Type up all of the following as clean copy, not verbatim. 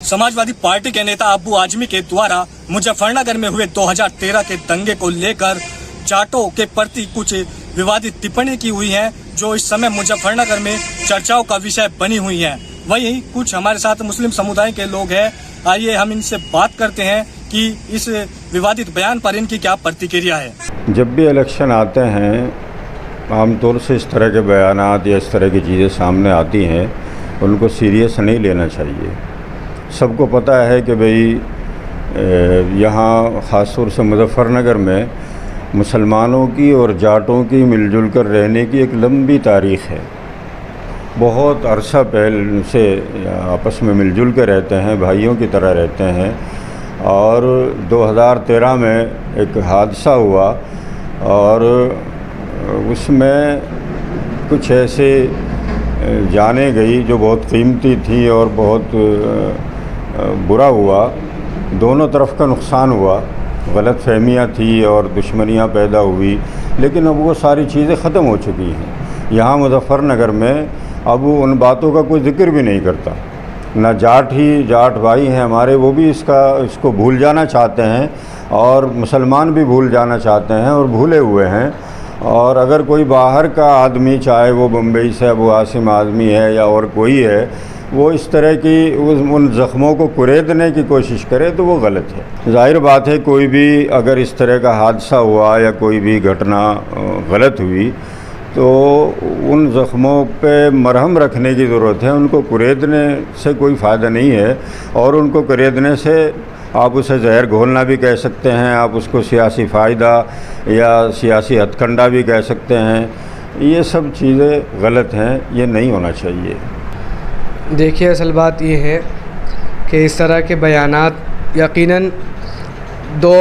Samajwadi party के नेता अब्बू आजमी के द्वारा मुजफ्फरनगर में हुए 2013 के दंगे को लेकर जाटों के प्रति कुछ विवादित टिप्पणी की हुई है, जो इस समय मुजफ्फरनगर में चर्चाओं का विषय बनी हुई है। वहीं कुछ हमारे साथ मुस्लिम समुदाय के लोग हैं, आइए हम इनसे बात करते हैं कि इस विवादित बयान पर इनकी क्या प्रतिक्रिया है। जब भी इलेक्शन आते हैं आमतौर से इस तरह के बयानात या इस तरह की चीज़ें सामने आती हैं, उनको सीरियस नहीं लेना चाहिए। सबको पता है कि भाई यहाँ ख़ास तौर से मुजफ्फरनगर में मुसलमानों की और जाटों की मिलजुल कर रहने की एक लंबी तारीख़ है। बहुत अरसा पहले से आपस में मिलजुल कर रहते हैं, भाइयों की तरह रहते हैं। और 2013 में एक हादसा हुआ और उसमें कुछ ऐसे जाने गई जो बहुत कीमती थी और बहुत बुरा हुआ। दोनों तरफ का नुकसान हुआ, गलतफहमियाँ थी और दुश्मनियाँ पैदा हुई, लेकिन अब वो सारी चीज़ें ख़त्म हो चुकी हैं। यहाँ मुजफ्फरनगर में अब उन बातों का कोई ज़िक्र भी नहीं करता। ना जाट भाई हैं हमारे, वो भी इसको भूल जाना चाहते हैं और मुसलमान भी भूल जाना चाहते हैं और भूले हुए हैं। और अगर कोई बाहर का आदमी, चाहे वो बम्बई से अबू आसिम आदमी है या और कोई है, वो इस तरह की उन ज़ख्मों को कुरेदने की कोशिश करे तो वो गलत है। ज़ाहिर बात है, कोई भी अगर इस तरह का हादसा हुआ या कोई भी घटना गलत हुई तो उन ज़ख्मों पे मरहम रखने की ज़रूरत है। उनको कुरेदने से कोई फ़ायदा नहीं है और उनको कुरेदने से आप उसे जहर घोलना भी कह सकते हैं, आप उसको सियासी फ़ायदा या सियासी हथकंडा भी कह सकते हैं। ये सब चीज़ें गलत हैं, ये नहीं होना चाहिए। देखिए, असल बात ये है कि इस तरह के बयानात यकीनन दो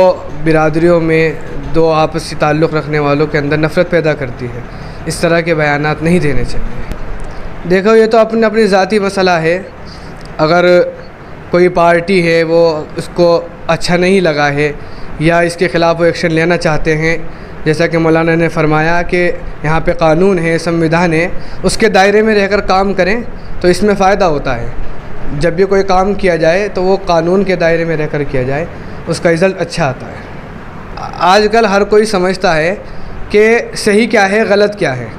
बिरादरियों में, दो आपसी ताल्लुक़ रखने वालों के अंदर नफ़रत पैदा करती है। इस तरह के बयानात नहीं देने चाहिए। देखो, ये तो अपनी ज़ाती मसला है। अगर कोई पार्टी है वो उसको अच्छा नहीं लगा है या इसके ख़िलाफ़ वो एक्शन लेना चाहते हैं, जैसा कि मौलाना ने फरमाया कि यहाँ पे कानून है, संविधान है, उसके दायरे में रहकर काम करें तो इसमें फ़ायदा होता है। जब भी कोई काम किया जाए तो वो कानून के दायरे में रहकर किया जाए, उसका रिज़ल्ट अच्छा आता है। आजकल हर कोई समझता है कि सही क्या है, गलत क्या है,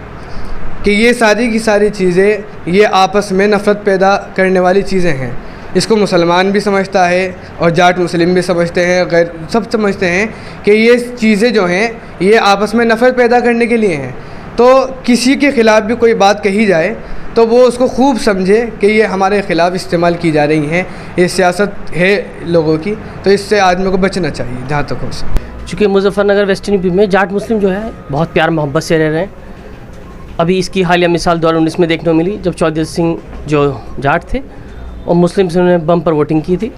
कि ये सारी की सारी चीज़ें ये आपस में नफ़रत पैदा करने वाली चीज़ें हैं। इसको मुसलमान भी समझता है और जाट मुस्लिम भी समझते हैं, गैर सब समझते हैं कि ये चीज़ें जो हैं ये आपस में नफ़रत पैदा करने के लिए हैं। तो किसी के ख़िलाफ़ भी कोई बात कही जाए तो वो उसको खूब समझे कि ये हमारे ख़िलाफ़ इस्तेमाल की जा रही हैं, ये सियासत है लोगों की, तो इससे आदमी को बचना चाहिए जहाँ तक हो सके। चूँकि मुजफ्फरनगर वेस्टर्न यूपी में जाट मुस्लिम जो है बहुत प्यार मोहब्बत से रह रहे हैं। अभी इसकी हालिया मिसाल 2019 में देखने को मिली, जब चौधरी सिंह जो जाट थे और मुस्लिम से उन्होंने बम पर वोटिंग की थी।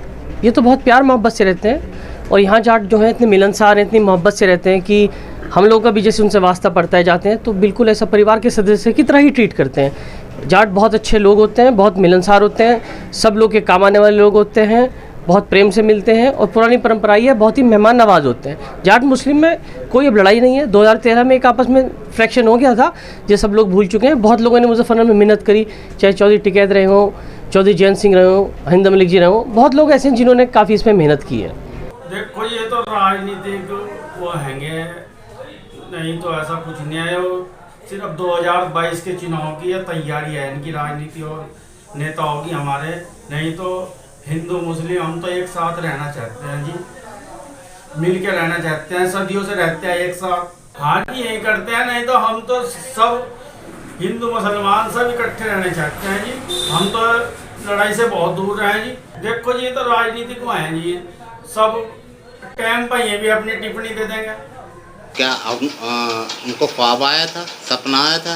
ये तो बहुत प्यार मोहब्बत से रहते हैं और यहाँ जाट जो है इतने मिलनसार हैं, इतनी मोहब्बत से रहते हैं कि हम लोग का भी जैसे उनसे वास्ता पड़ता है जाते हैं तो बिल्कुल ऐसा परिवार के सदस्य की तरह ही ट्रीट करते हैं। जाट बहुत अच्छे लोग होते हैं, बहुत मिलनसार होते हैं, सब लोग के काम आने वाले लोग होते हैं, बहुत प्रेम से मिलते हैं और पुरानी परंपरा है, बहुत ही मेहमान नवाज होते हैं। जाट मुस्लिम में कोई अब लड़ाई नहीं है। 2013 में एक आपस में फ्रैक्शन हो गया था, ये सब लोग भूल चुके हैं। बहुत लोगों ने मुजफ्फरनगर में मेहनत करी, चाहे चौधरी टिकैत रहे हों, चौधरी जैन सिंह रहे हों, हिंद मलिक जी रहे हों, बहुत लोग ऐसे हैं जिन्होंने काफ़ी इसमें मेहनत की है। देखो, ये तो राजनीतिक वो हैंगे, नहीं तो ऐसा कुछ नहीं है। वो सिर्फ 2022 के चुनाव की तैयारी है इनकी, राजनीति और नेता होगी हमारे। नहीं तो हिंदू मुस्लिम हम तो एक साथ रहना चाहते हैं जी, मिल के रहना चाहते हैं, सदियों से रहते हैं एक साथ। हाँ जी, यही करते हैं। नहीं तो हम तो सब हिंदू मुसलमान सब इकट्ठे रहना चाहते हैं जी। हम तो लड़ाई से बहुत दूर रहे हैं जी। देखो जी, ये तो राजनीतिक में है जी, सब टाइम पर ये भी अपनी टिप्पणी दे देंगे। क्या उनको ख्वाब आया था, सपना आया था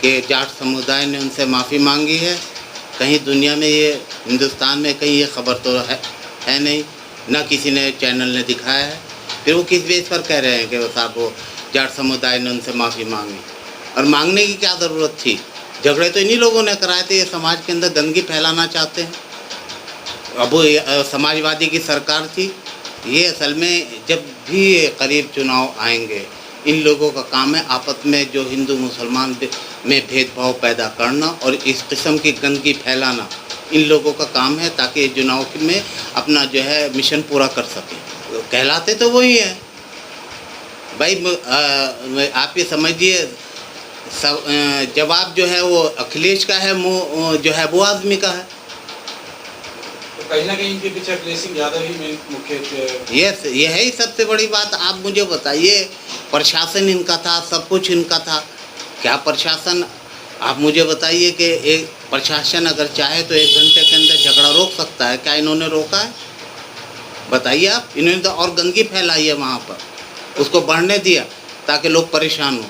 कि जाट समुदाय ने उनसे माफ़ी मांगी है? कहीं दुनिया में ये, हिंदुस्तान में कहीं ये खबर तो है नहीं, ना किसी ने चैनल ने दिखाया है। फिर वो किस बेस पर कह रहे हैं कि वो साहब वो जाट समुदाय ने उनसे माफ़ी मांगी? और मांगने की क्या ज़रूरत थी? झगड़े तो इन्हीं लोगों ने कराए थे। ये समाज के अंदर गंदगी फैलाना चाहते हैं। अब वो समाजवादी की सरकार थी। ये असल में जब भी करीब चुनाव आएंगे, इन लोगों का काम है आपस में जो हिंदू मुसलमान में भेदभाव पैदा करना और इस किस्म की गंदगी फैलाना। इन लोगों का काम है, ताकि चुनाव में अपना जो है मिशन पूरा कर सके। कहलाते तो वही है भाई। आप ये समझिए, सब जवाब जो है वो अखिलेश का है, जो है वो आदमी का है। तो कहीं ना कहीं इनके पीछे अखिलेश सिंह यादव ही मुख्य ये है ही सबसे बड़ी बात। आप मुझे बताइए, प्रशासन इनका था, सब कुछ इनका था। क्या प्रशासन, आप मुझे बताइए कि एक प्रशासन अगर चाहे तो 1 घंटे के अंदर झगड़ा रोक सकता है? क्या इन्होंने रोका है? बताइए आप। इन्होंने तो और गंदगी फैलाई है वहाँ पर, उसको बढ़ने दिया ताकि लोग परेशान हों।